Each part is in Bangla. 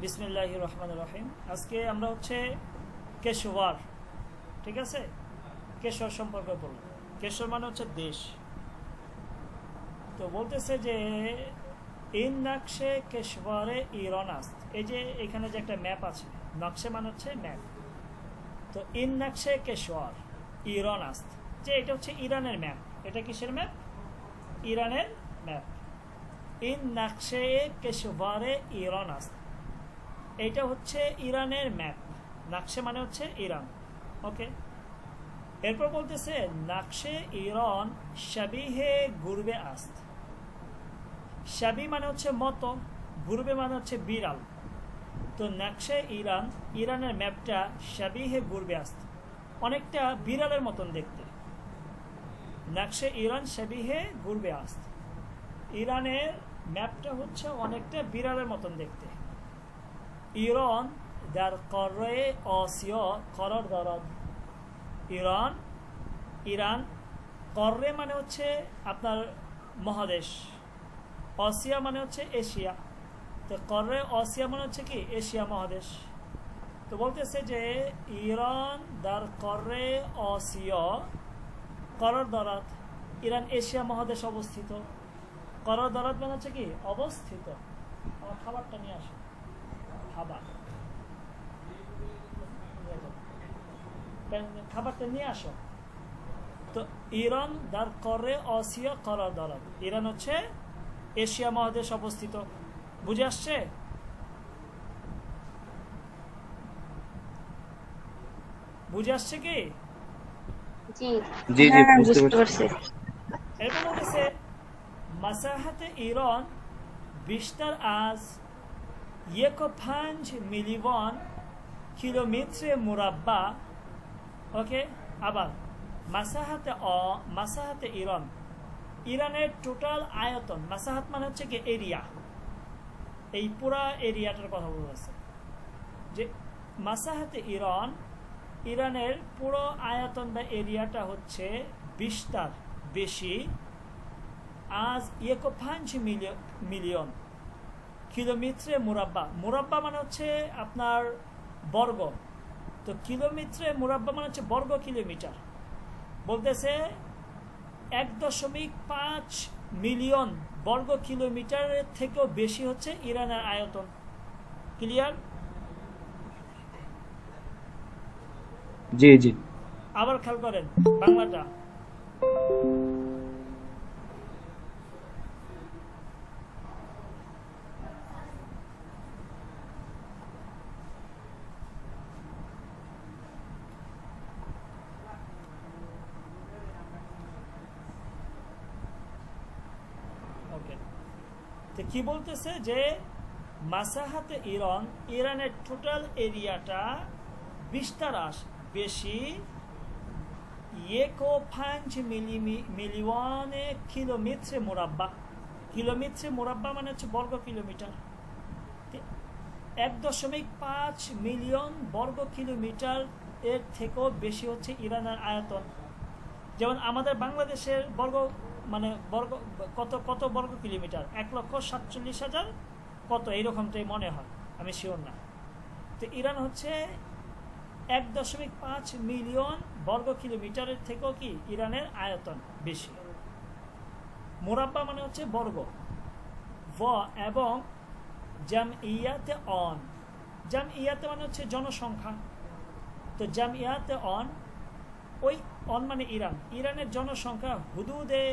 বিসমিল্লাহির রহমানির রহিম। আজকে আমরা হচ্ছে কেশওয়ার, ঠিক আছে, কেশর সম্পর্কে বলব। কেশর মানে হচ্ছে দেশ। তো বলতেছে যে ইন নকশে কেশওয়ারে ইরান আস্ত, এই যে এখানে যে একটা ম্যাপ আছে, নকশে মানে হচ্ছে ম্যাপ। তো ইন নকশে কেশওয়ার ইরান আস্ত, যে এটা হচ্ছে ইরানের ম্যাপ। এটা কিসের ম্যাপ? ইরানের ম্যাপ। ইন নকশে কেশওয়ারে ইরান আস্ত, এটা হচ্ছে ইরানের ম্যাপ। নকশে মানে হচ্ছে ইরান, ওকে। এরপর বলতেছে নকশে ইরান শাবিহে গুরবে আস্ত। শাবি মানে হচ্ছে মতো, গুরবে মানে হচ্ছে বিড়াল। তো নকশে ইরান, ইরানের ম্যাপটা শাবিহে গুরবে আস্ত, অনেকটা বিড়ালের মতন দেখতে। নকশে ইরান শাবিহে গুরবে আস্ত, ইরানের ম্যাপটা হচ্ছে অনেকটা বিড়ালের মতন দেখতে। ইরান در قاره آسیا قرار دارد। ইরান, ইরান قاره মানে হচ্ছে আপনার মহাদেশ, আসিয়া মানে হচ্ছে এশিয়া। তো قاره آسیا মানে হচ্ছে কি এশিয়া মহাদেশ। তো বলতেছে যে ইরান در قاره آسیا قرار دارد, ইরান এশিয়া মহাদেশ অবস্থিত। قرار دارد মানে হচ্ছে কি অবস্থিত। আমার খাবারটা নিয়ে আসে, খাবারটা নিয়ে আসো। তো ইরান দার করে আসিয়া করার দরাদ, ইরান হচ্ছে এশিয়া মহাদেশ অবস্থিত। বুঝে আসছে? বুঝে আসছে কি? জি জি জি বুঝতে পারছি। এরপর বলতেছে মাসাহাতে ইরান বিস্তার আজ 1.5 মিলিয়ন কিলোমিটার মুরাব্বা, ওকে। আবার মাসাহাতে ইরান, ইরানের টোটাল আয়তন, মাসাহাত মানে হচ্ছে কি এরিয়া, এই পুরা এরিয়াটার কথা বলতেছে যে মাসাহাতে ইরান, ইরানের পুরো আয়তন বা এরিয়াটা হচ্ছে বিস্তার বেশি আজ 1.5 মিলিয়ন কিলোমিটার মুরাব্বা। মুরাব্বা মানে হচ্ছে আপনার বর্গ, তো কিলোমিটার মুরাব্বা মানে হচ্ছে বর্গ কিলোমিটার। বলতেছে 1.5 মিলিয়ন বর্গ কিলোমিটারের থেকেও বেশি হচ্ছে ইরানের আয়তন। ক্লিয়ার? জি জি। আবার খেয়াল করেন বাংলাটা। কি বলতেছে যে মাসাহাতে ইরান, ইরানের টোটাল এরিয়াটা বিস্তার বেশি 1.5 মিলিয়ন কিলোমিটার মুরাব্বা। কিলোমিটার মুরাব্বা মানে হচ্ছে বর্গ কিলোমিটার। 1.5 মিলিয়ন বর্গ কিলোমিটার এর থেকেও বেশি হচ্ছে ইরানের আয়তন। যেমন আমাদের বাংলাদেশের বর্গ মানে বর্গ কত কত বর্গ কিলোমিটার, 1,47,000 কত এইরকমটাই মনে হয়, আমি শিওর না। তো ইরান হচ্ছে 1.5 মিলিয়ন বর্গ কিলোমিটারের থেকেও কি ইরানের আয়তন বেশি। মুরাব্বা মানে হচ্ছে বর্গ। এবং জামইয়াতে অন, জামইয়াতে মানে হচ্ছে জনসংখ্যা। তো জামইয়াতে অন, ওই অন মানে ইরান, ইরানের জনসংখ্যা হুদুদে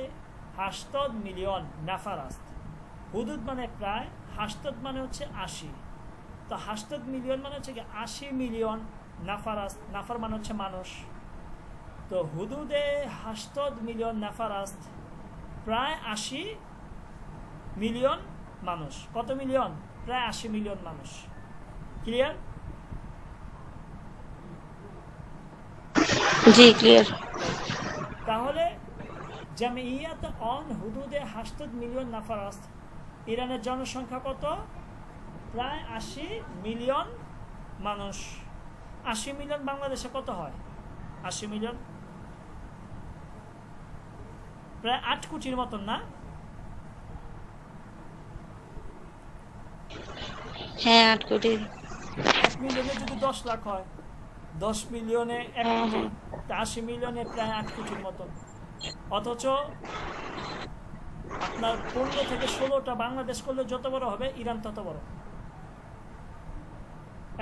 80 মিলিয়ন নাফার আস্ত। হুদুদ মানে প্রায়, হাসতদ মানে হচ্ছে 80। তো 80 মিলিয়ন মানে হচ্ছে কি 80 মিলিয়ন নাফার আস্ত, নাফার মানে হচ্ছে মানুষ। তো হুদুদে 80 মিলিয়ন নাফার আস্ত, প্রায় 80 মিলিয়ন মানুষ। কত মিলিয়ন? প্রায় 80 মিলিয়ন মানুষ। ক্লিয়ার? জি ক্লিয়ার। তাহলে জামিয়াত অন হুদুদে 80 মিলিয়ন নাফার আস্ত, ইরানের জনসংখ্যা কত? প্রায় 80 মিলিয়ন মানুষ। 80 মিলিয়ন বাংলাদেশে কত হয়? 80 মিলিয়ন প্রায় 8 কোটির মতন না? হ্যাঁ 8 কোটি। 1 মিলিয়নে যদি 10 লাখ হয়, 10 মিলিয়নে 1 কোটি, 80 মিলিয়নে প্রায় 8 কোটির মতন। অথচ আপনার 15 থেকে 16টা বাংলাদেশ করলে যত বড় হবে, ইরান তত বড়।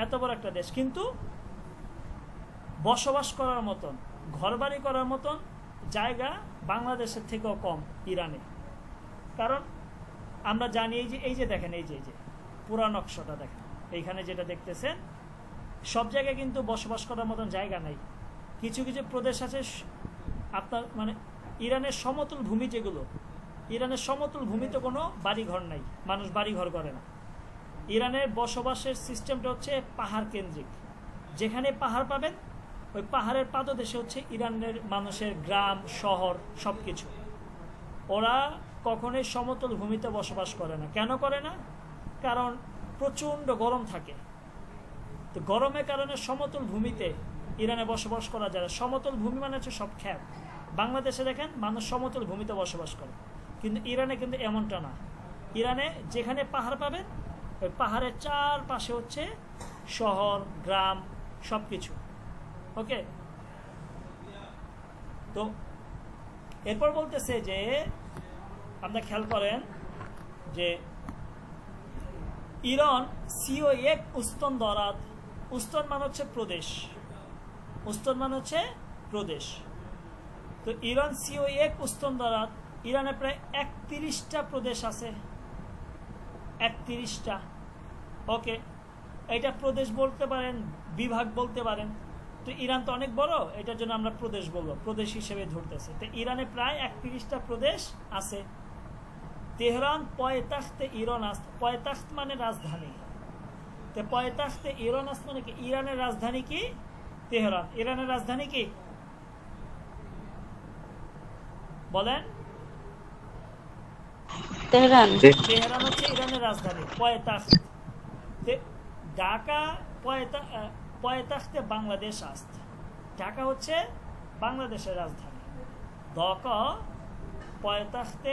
এত বড় একটা দেশ, কিন্তু বসবাস করার মতন, ঘরবাড়ি করার মতন জায়গা বাংলাদেশের থেকেও কম ইরানে। কারণ আমরা জানি এই যে দেখেন, এই যে পুরা নকশাটা দেখেন, এইখানে যেটা দেখতেছেন, সব জায়গায় কিন্তু বসবাস করার মতন জায়গা নাই। কিছু কিছু প্রদেশ আছে আপনার, মানে ইরানের সমতল ভূমি যেগুলো, ইরানের সমতল ভূমিতে কোনো বাড়িঘর নাই, মানুষ বাড়িঘর করে না। ইরানের বসবাসের সিস্টেমটা হচ্ছে পাহাড় কেন্দ্রিক। যেখানে পাহাড় পাবেন, ওই পাহাড়ের পাদদেশে হচ্ছে ইরানের মানুষের গ্রাম, শহর, সব কিছু। ওরা কখনোই সমতল ভূমিতে বসবাস করে না। কেন করে না? কারণ প্রচণ্ড গরম থাকে। তো গরমের কারণে সমতল ভূমিতে ইরানে বসবাস করা যায়। সমতল ভূমি মানে হচ্ছে সব খ্যাত। বাংলাদেশে দেখেন মানুষ সমতল ভূমিতে বসবাস করে, কিন্তু ইরানে কিন্তু এমনটা না। ইরানে যেখানে পাহাড় পাবেন, ওই পাহাড়ের চারপাশে হচ্ছে শহর, গ্রাম, সব কিছু। ওকে, তো এরপর বলতেছে যে আপনারা খেয়াল করেন যে ইরান সিও এক উস্তন দরাত, উস্তন মানে হচ্ছে প্রদেশ, উস্তন মানে হচ্ছে প্রদেশ। তো ইরান সিও এক উস্তন দরাত, ইরানে প্রায় 31টা প্রদেশ আছে, 31টা। ওকে, এটা প্রদেশ বলতে পারেন, বিভাগ বলতে পারেন। তো ইরান তো অনেক বড়, এটার জন্য আমরা প্রদেশ বলবো, প্রদেশ হিসেবে ধরতেছে। তো ইরানে প্রায় 31টা প্রদেশ আছে। তেহরান পয়তাখতে ইরান আস্ত, পয়তাখত মানে রাজধানী। তো পয়তাখতে ইরান আস্ত মানে কি? ইরানের রাজধানী কি? তেহরান। ইরানের রাজধানী কি বলেন? তেহরান। তেহরান হচ্ছে ইরানের রাজধানী। পয়তাখত ঢাকা, পয়তাখতে বাংলাদেশ আস্ত, ঢাকা হচ্ছে বাংলাদেশের রাজধানী। ঢাকা পয়তাখতে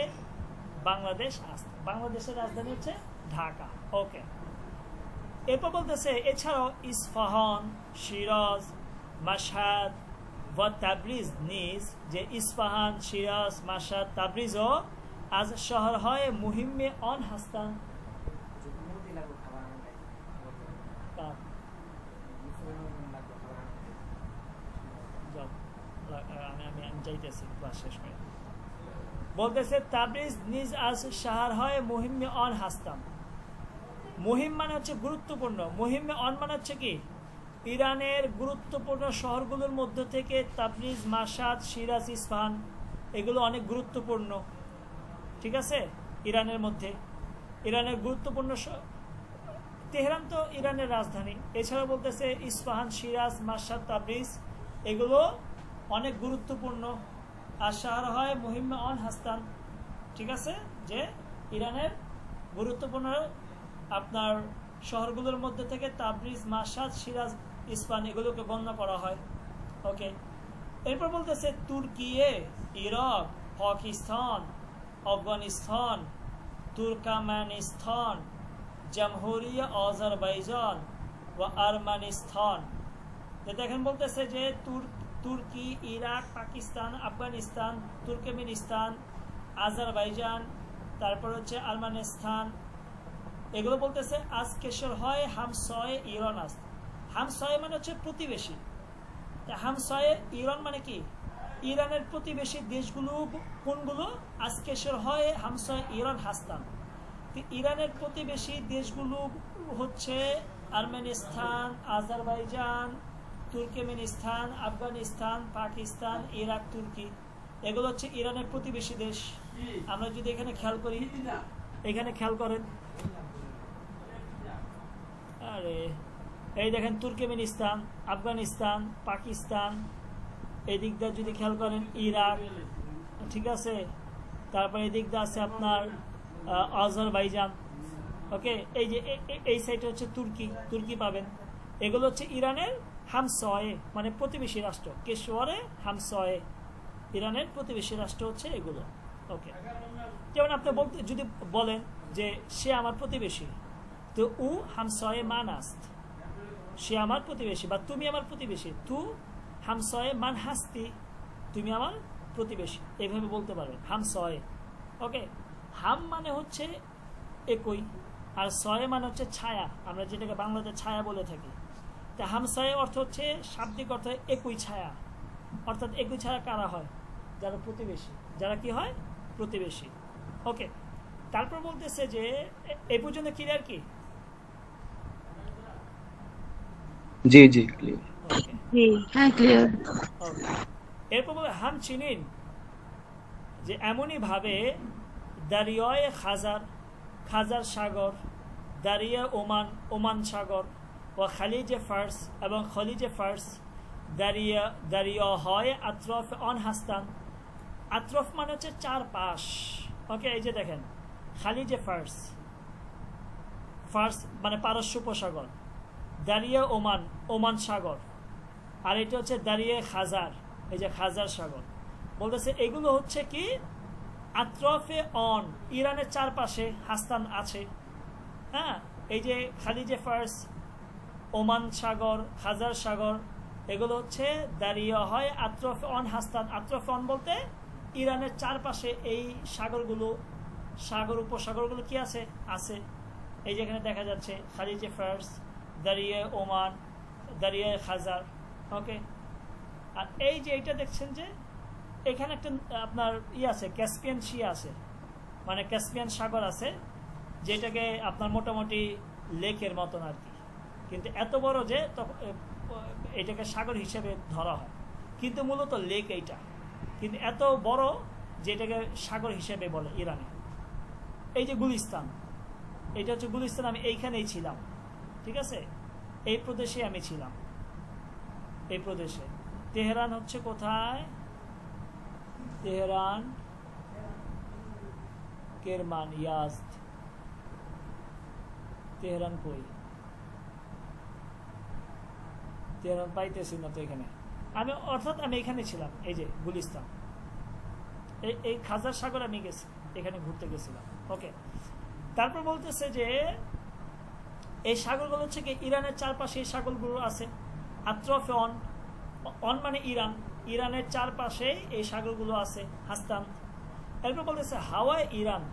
বাংলাদেশ আস্ত, বাংলাদেশের রাজধানী হচ্ছে ঢাকা। ওকে, এরপর বলতেছে এছাড়াও ইস্পাহান, শিরাজ, মাশহাদ ও তাবরিজ নিজ, যে ইস্পাহান, শিরাজ, মাশহাদ, তাবরিজও আজ শহর হয় মুহিম্মে অন হাস্তান। আমি যাইতেছি, ক্লাস শেষ করে বলতেছে তাবরিজ নিজ আজ শহর হয় মুহিম্মে অন হাস্তান। মুহিম মানে হচ্ছে গুরুত্বপূর্ণ, মুহিম্মে অন মানে হচ্ছে কি? ইরানের গুরুত্বপূর্ণ শহরগুলোর মধ্যে থেকে তাবরিজ, মাশহাদ, শিরাজ, ইস্পাহান এগুলো অনেক গুরুত্বপূর্ণ। ঠিক আছে, ইরানের মধ্যে ইরানের গুরুত্বপূর্ণ। তেহরান তো ইরানের রাজধানী। এছাড়া বলতেছে ইস্পাহান, শিরাজ, মাশহাদ, তাবরিজ এগুলো অনেক গুরুত্বপূর্ণ। আর শহর হয় মুহিম্মে অন হাস্তান। ঠিক আছে, যে ইরানের গুরুত্বপূর্ণ আপনার শহরগুলোর মধ্যে থেকে তাবরিজ, মাশহাদ, শিরাজ, ইস্পাহান এগুলোকে গণ্য করা হয়। ওকে, এরপর বলতেছে Turkiye, Iraq, Pakistan, Afghanistan, Turkmenistan, জামহুরিয়া আজারবাইজান ও আরমানিস্তান। দেখেন বলতেছে যে তুর্কি, Iraq, Pakistan, Afghanistan, Turkmenistan, Azerbaijan, তারপর হচ্ছে আরমানিস্তান, এগুলো বলতেছে আজ কেশর হয় হামসয়ে ইরান আস্ত। হামসয়ে মানে হচ্ছে প্রতিবেশী। হামসয়ে ইরান মানে কি? ইরানের প্রতিবেশী দেশগুলো কোনগুলো? আজ কেশর হয় হামসয়ে ইরান হাস্তান। ইরানের প্রতিবেশী দেশগুলো হচ্ছে আরমেনিস্তান, Azerbaijan, Turkmenistan, Afghanistan, Pakistan, Iraq, তুর্কি এগুলো হচ্ছে ইরানের প্রতিবেশী দেশ। আমরা যদি এখানে খেয়াল করি, এখানে খেয়াল করেন, আরে এই দেখেন তুর্কমেনিস্তান, আফগানিস্তান, পাকিস্তান, এই দিকটা যদি খেয়াল করেন ইরাক, ঠিক আছে, তারপরে এই দিকটা আছে আপনার আজারবাইজান। ওকে, এই যে এই সাইডে হচ্ছে তুর্কি পাবেন। এগুলো হচ্ছে ইরানের হামসয়ে মানে প্রতিবেশী রাষ্ট্র। কেশরে হামসয়ে ইরানের প্রতিবেশী রাষ্ট্র হচ্ছে এগুলো। ওকে, যেমন আপনি যদি বলেন যে সে আমার প্রতিবেশী, তো ও হামসায়ে মান আস্ত, সে আমার প্রতিবেশী বা তুমি আমার প্রতিবেশী। তু হামসায়ে মান হাস্তি, তুমি আমার প্রতিবেশী, এইভাবে বলতে পারবেন হামসায়ে। ওকে, হাম মানে হচ্ছে একই, আর সয়ে মানে হচ্ছে ছায়া, আমরা যেটাকে বাংলাতে ছায়া বলে থাকি। তা হামসায়ে অর্থ হচ্ছে, শাব্দিক অর্থ একই ছায়া, অর্থাৎ একই ছায়া কারা হয়? যারা প্রতিবেশী, যারা কি হয়? প্রতিবেশী। ওকে, তারপর বলতেছে যে এই পর্যন্ত ক্লিয়ার কি? জি জি ক্লিয়ার। জি হ্যাঁ ক্লিয়ার। এরপর বলে হাম চিনিন, যে এমনই ভাবে দারিয়ায় খাজার, খাজার সাগর, দারিয়া ওমান, ওমান সাগর, ও খালিজে ফার্স এবং খলিজে ফার্স, দারিয়া দারিয়া হয় আত্রফ অন হাস্তান। আত্রফ মানে হচ্ছে চারপাশ। ওকে, এই যে দেখেন খালিজে ফার্স, ফার্স মানে পারস্য উপসাগর, দারিয়া ওমান, ওমান সাগর, আর এটা হচ্ছে দারিয়া খাজার, এই যে খাজার সাগর। বলতেছে এগুলো হচ্ছে কি আত্রফে অন, ইরানের চারপাশে হাস্তান আছে। হ্যাঁ, এই যে খালিজে ফার্স, ওমান সাগর, খাজার সাগর, এগুলো হচ্ছে দাঁড়িয়ে হয় আত্রফে অন হাস্তান। আত্রফে অন বলতে ইরানের চারপাশে এই সাগরগুলো, সাগর উপসাগরগুলো কি আছে? আছে। এই যেখানে দেখা যাচ্ছে খালিজে ফার্স, দাঁড়িয়ে ওমান, দাঁড়িয়ে খাজার। ওকে, আর এই যে এইটা দেখছেন যে এখানে একটা আপনার আছে, ক্যাসপিয়ান সি আছে, মানে ক্যাসপিয়ান সাগর আছে, যেটাকে আপনার মোটামুটি লেকের মতন আর কি, কিন্তু এত বড় যে এটাকে সাগর হিসেবে ধরা হয়, কিন্তু মূলত লেক এইটা, কিন্তু এত বড় যেটাকে সাগর হিসেবে বলে ইরানে। এই যে গুলিস্তান, এটা হচ্ছে গুলিস্তান, আমি এইখানেই ছিলাম, ঠিক আছে, এই প্রদেশে আমি ছিলাম, এই প্রদেশে। তেহরান হচ্ছে কোথায়? Tehran, Kerman, Yazd. তেহরান কই? তেহরান পাইতেছি না তো এখানে আমি, অর্থাৎ আমি এখানে ছিলাম, এই যে গুলিস্তান, এই খাজার সাগর আমি গেছি, এখানে ঘুরতে গেছিলাম। ওকে, তারপর বলতেছে যে এই সাগরগুলো হচ্ছে কি ইরানের চারপাশে এই সাগরগুলো আছে। আত্রফে অন, অন মানে ইরান, ইরানের চারপাশে এই সাগরগুলো আছে হাস্তান। এরপর বলতেছে হাওয়ায় ইরান,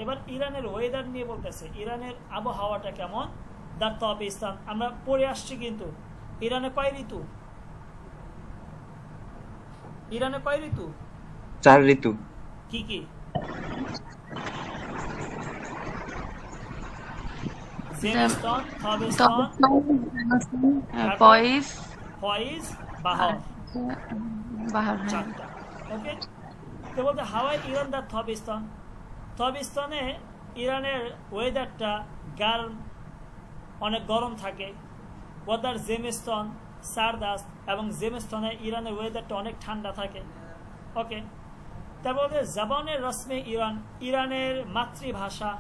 এবার ইরানের ওয়েদার নিয়ে বলতেছে, ইরানের আবহাওয়াটা কেমন। দার তবিস্তান, আমরা পড়ে আসছি, কিন্তু ইরানে কয় ঋতু? ইরানে কয় ঋতু? 4 ঋতু। কি কি? জেমিস্তান, তবিস্তান, ফয়েজ, ফয়েজ, বাহার, বাহার। চারটা। ওকে, তো বলতে হাওয়াই ইরান দার তবিস্তান, তবিস্তানে ইরানের ওয়েদারটা গার্ম, অনেক গরম থাকে। ওদার জেমিস্তান, সারদাস, এবং জেমিস্তানে ইরানের ওয়েদারটা অনেক ঠান্ডা থাকে। ওকে, তারপরে জাবানের রসমে ইরান, ইরানের মাতৃভাষা,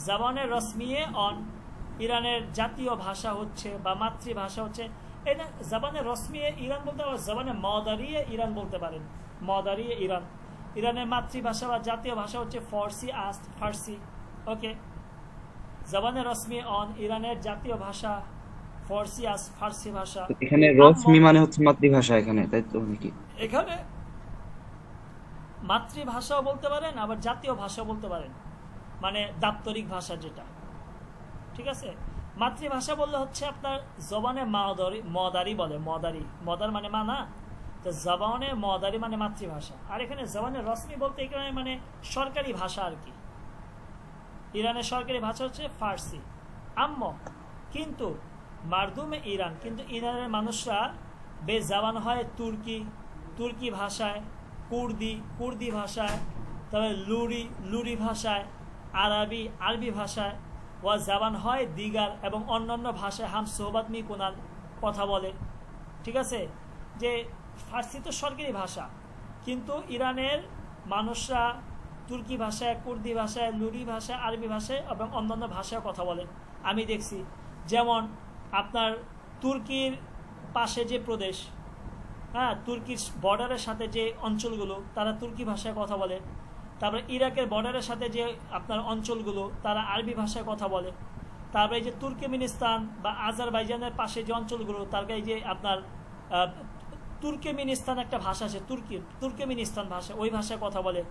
জাবানের রসমিয়ে অন, ইরানের জাতীয় ভাষা হচ্ছে বা মাতৃভাষা হচ্ছে। এই না, জাবানের রসমিয়ে ইরান বলতে পারেন, জাবানের মদারিয়ে ইরান বলতে পারেন, মদারিয়ে ইরান। ইরানের মাতৃভাষা বা জাতীয় ভাষা হচ্ছে ফার্সি, ফার্সি। ওকে, জাবানের রসমি অন, ইরানের জাতীয় ভাষা ফার্সি, ফার্সি ভাষা। এখানে রসমি মানে হচ্ছে মাতৃভাষা এখানে, তাই তো নাকি? এখানে মাতৃভাষাও বলতে পারেন, আবার জাতীয় ভাষাও বলতে পারেন, মানে দাপ্তরিক ভাষা যেটা, ঠিক আছে। মাতৃভাষা বললে হচ্ছে আপনার জবানে মদারি বলে, মদার মানে মা না, তো জবানে মদারি মানে মাতৃভাষা। আর এখানে জবানে রসমি বলতে এখানে মানে সরকারি ভাষা আর কি। ইরানের সরকারি ভাষা হচ্ছে ফার্সি। আম্ম, কিন্তু মারদুমে ইরান, কিন্তু ইরানের মানুষরা বেজাবান হয় তুর্কি ভাষায়, কুর্দি ভাষায়, তবে লুরি ভাষায়, আরবি ভাষায়, ওয়া জাবান হয় দিগার, এবং অন্যান্য ভাষায় হাম সোহবাত মি কোনাল, কথা বলে, ঠিক আছে। যে ফার্সি তো সরকারি ভাষা, কিন্তু ইরানের মানুষরা তুর্কি ভাষায়, কুর্দি ভাষায়, লুরি ভাষায়, আরবি ভাষায় এবং অন্যান্য ভাষায় কথা বলে। আমি দেখছি, যেমন আপনার তুর্কির পাশে যে প্রদেশ, হ্যাঁ, তুর্কির বর্ডারের সাথে যে অঞ্চলগুলো, তারা তুর্কি ভাষায় কথা বলে। তারপরে ইরাকের বর্ডারের সাথে যে আপনার অঞ্চলগুলো, তারা আরবি ভাষায় কথা বলে। তারপরে এই যে তুর্কমেনিস্তান বা আজারবাইজানের পাশে যে অঞ্চলগুলো, তারপরে এই যে আপনার তুর্কমেনিস্তান একটা ভাষা আছে, তুর্কমেনিস্তান ভাষা, ওই ভাষায় কথা বলে।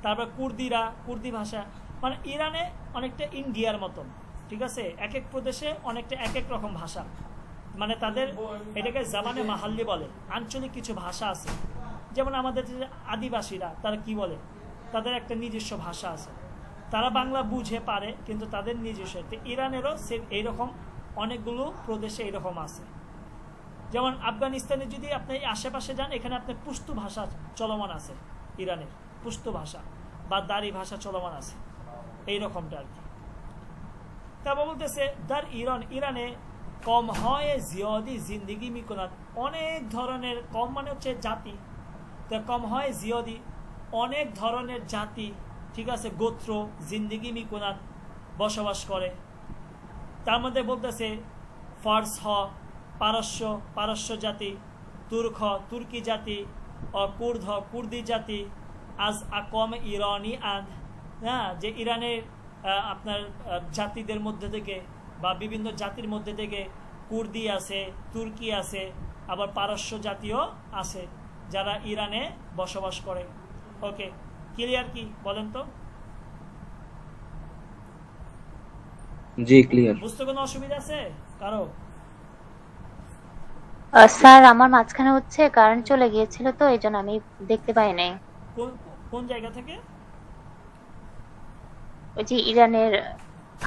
তারপর কুর্দিরা, কুর্দি ভাষা, মানে ইরানে অনেকটা ইন্ডিয়ার মতন, ঠিক আছে, এক এক প্রদেশে অনেকটা এক এক রকম ভাষা, মানে তাদের এটাকে জাবানে মাহাল্লি বলে, আঞ্চলিক কিছু ভাষা আছে। যেমন আমাদের যে আদিবাসীরা, তারা কি বলে, তাদের একটা নিজস্ব ভাষা আছে, তারা বাংলা বুঝে পারে কিন্তু তাদের নিজস্ব। ইরানেরও সেম এইরকম অনেকগুলো প্রদেশে এইরকম আছে। যেমন আফগানিস্তানে যদি আপনি আশেপাশে যান, এখানে আপনার পুস্তু ভাষা চলমান আছে, ইরানের পুস্তু ভাষা বা দারি ভাষা চলমান আছে, এইরকমটা আর কি। তারপর বলতেছে দার ইরান, ইরানে কম হয় জিয়দি জিন্দিগি মিকুনাত, অনেক ধরনের, কম মানে হচ্ছে জাতি, তো কম হয় জিয়দি অনেক ধরনের জাতি, ঠিক আছে, গোত্র, জিন্দিগি মিকুনাত বসবাস করে। তার মধ্যে বলতেছে ফার্স হ পারস্য, পারস্য জাতি, তুর্ক তুর্কি জাতি, কুর্দ কুর্দি জাতি, আজ আকম ইরানি আন, হ্যাঁ, যে ইরানের আপনার জাতিদের মধ্যে থেকে বা বিভিন্ন জাতির মধ্যে থেকে কুর্দি আছে, তুর্কি আছে, আবার পারস্য জাতীয় আছে যারা ইরানে বসবাস করে। ওকে, ক্লিয়ার কি বলেন তো? জি ক্লিয়ার। বুঝতে কোনো অসুবিধা আছে কারো? স্যার আমার মাঝখানে হচ্ছে কারেন্ট চলে গিয়েছিল, তো এই জন্য আমি দেখতে পাই নাই। কোন জায়গা থেকে? ওই যে ইরানের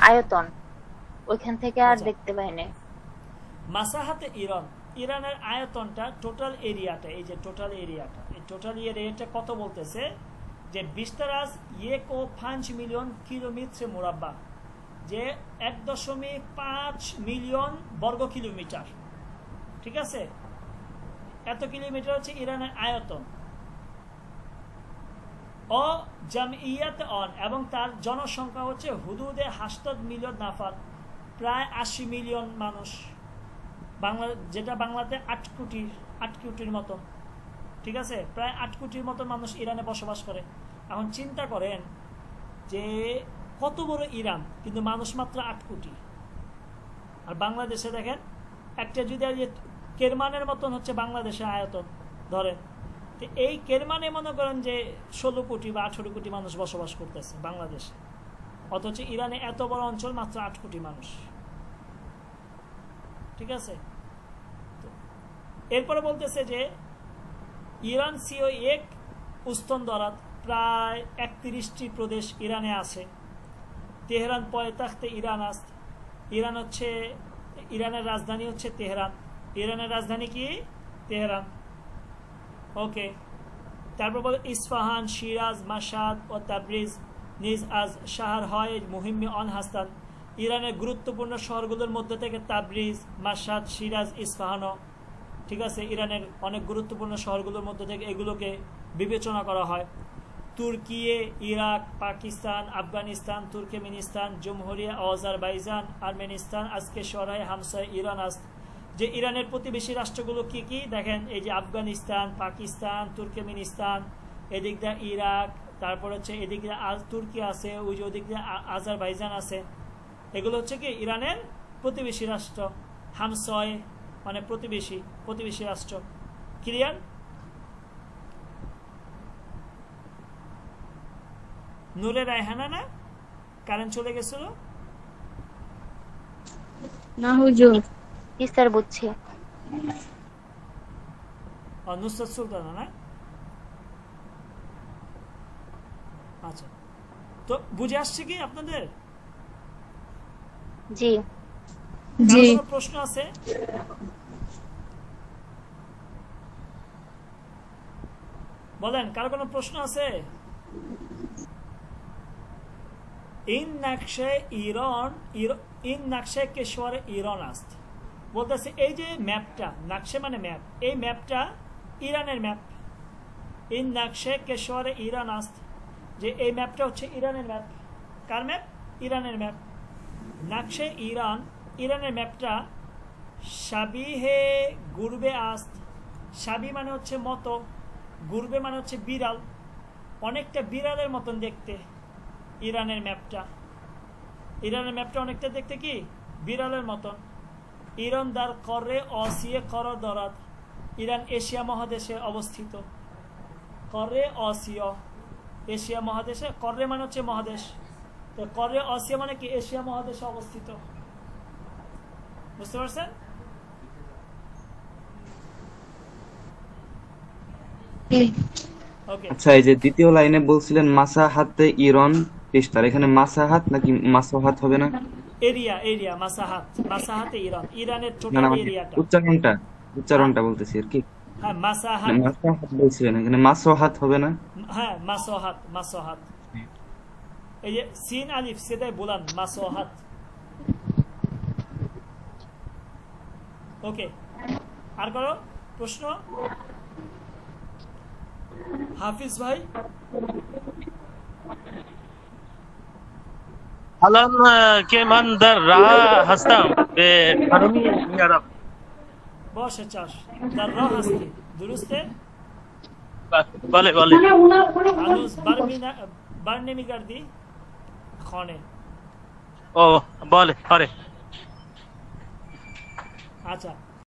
আয়তন, ওইখান থেকে আর দেখতে পাই নাই। মাসাহাতে ইরান, ইরানের আয়তনটা, টোটাল এরিয়াটা, এই যে টোটাল এরিয়াটা, এই টোটাল এরিয়াটা কত বলতেছে যে বিস্তারাজ 1.5 মিলিয়ন কিলোমিটার মুরাব্বা, যে 1.5 মিলিয়ন বর্গ কিলোমিটার, ঠিক আছে, এত কিলোমিটার হচ্ছে ইরানের আয়তন। ও জামইয়াত অন, এবং তার জনসংখ্যা হচ্ছে হুদুদে 8 মিলিয়ন নাফার, প্রায় 80 মিলিয়ন মানুষ, বাংলা যেটা বাংলাতে 8 কোটির মতন, ঠিক আছে, প্রায় 8 কোটির মতন মানুষ ইরানে বসবাস করে। এখন চিন্তা করেন যে কত বড় ইরান, কিন্তু মানুষ মাত্র 8 কোটি। আর বাংলাদেশে দেখেন একটা যদি কেরমানের মতন হচ্ছে বাংলাদেশের আয়তন ধরেন, তো এই কেরমানে মনে করেন যে 16 কোটি বা 18 কোটি মানুষ বসবাস করতেছে বাংলাদেশে, অথচ ইরানে এত বড় অঞ্চল মাত্র 8 কোটি মানুষ, ঠিক আছে। এরপরে বলতেছে যে ইরান সিও এক উস্তন দরাত, প্রায় 31টি প্রদেশ ইরানে আছে। তেহরান পয়তাখতে ইরান আস্ত, ইরান হচ্ছে, ইরানের রাজধানী হচ্ছে তেহরান, ইরানের রাজধানী কি? তেহরান। ওকে, তারপর বলে ইস্পাহান, শিরাজ, মাশহাদ ও তাবরিজ নিজ আজ শাহর হয় মুহিম্মি অন হাস্তান, ইরানের গুরুত্বপূর্ণ শহরগুলোর মধ্যে থেকে তাবরিজ, মাশহাদ, শিরাজ, ইস্পাহানও, ঠিক আছে, ইরানের অনেক গুরুত্বপূর্ণ শহরগুলোর মধ্যে থেকে এগুলোকে বিবেচনা করা হয়। Turkiye, Iraq, Pakistan, Afghanistan, Turkmenistan, জমহুরিয়া, আজারবাইজান, আর্মেনিস্তান, আজকে শহরায় হামসায় ইরান আস, যে ইরানের প্রতিবেশী রাষ্ট্রগুলো কি কি দেখেন, এই যে আফগানিস্তান, পাকিস্তান, তুর্কমেনিস্তান, এদিক দিয়ে ইরাক, তারপর হচ্ছে এদিক দিয়ে তুর্কি আছে, ওই যে ওদিক দিয়ে আজারবাইজান আছে, এগুলো হচ্ছে কি ইরানের প্রতিবেশী রাষ্ট্র। হামসয় মানে প্রতিবেশী রাষ্ট্র। ক্লিয়ার? নূরে রায়হানা না কারেন্ট চলে গেছিল না হুজুর? জি স্যার বুঝছি। নুসরাত সুলতানা না? আচ্ছা, তো বুঝে আসছে কি আপনাদের? জি জি। কোনো প্রশ্ন আছে? বলেন, কার কোনো প্রশ্ন আছে? ইন নকশে ইরান, ইন নকশে কেশওয়ারে ইরান আস্ত, বলতেছে এই যে ম্যাপটা, নকশে মানে ম্যাপ, এই ম্যাপটা ইরানের ম্যাপ। ইন নকশে কেশওয়ারে ইরান আস্ত, যে এই ম্যাপটা হচ্ছে ইরানের ম্যাপ। কার ম্যাপ? ইরানের ম্যাপ। নকশে ইরান, ইরানের ম্যাপটা শাবিহে গুরবে আস্ত, শাবি মানে হচ্ছে মতো, গুরবে মানে হচ্ছে বিড়াল, অনেকটা বিড়ালের মতন দেখতে ইরানের ম্যাপটা। ইরানের ম্যাপটা অনেকটা দেখতে কি বিড়ালের মতন। ইরান দার করে অসিয়ে কর দরাত, ইরান এশিয়া মহাদেশে অবস্থিত। করে অসিয়, এশিয়া মহাদেশে, করে মানে হচ্ছে মহাদেশ, তো করে অসিয়া মানে কি এশিয়া মহাদেশে অবস্থিত। বুঝতে পারছেন? ওকে, আচ্ছা, এই যে দ্বিতীয় লাইনে বলছিলেন মাসাহাতে ইরান বিস্তার, এখানে মাসাহাত নাকি মাসাহাত হবে না? এরিয়া, এরিয়া মাসাহাত, মাসাহাতে ইরান, ইরানের না টোটাল না, এরিয়াটা। উচ্চারণটা বলতেছি আর কি। হ্যাঁ মাসাহাত, মাসাহাত বলছিলেন, এখানে মাসহাত হবে না? হ্যাঁ মাসোহাত, মাসোহাত, এই যে সিন আলিফ সেটাই বলান মাসোহাত। ওকে, আর করো প্রশ্ন হাফিজ ভাই। حالا که من در راه هستم به خانمی میارم. باشه چش، در راه هستی، درسته؟ بله بله. هنوز بر نمیگردی خانه؟ اوه بله آره. আচ্ছা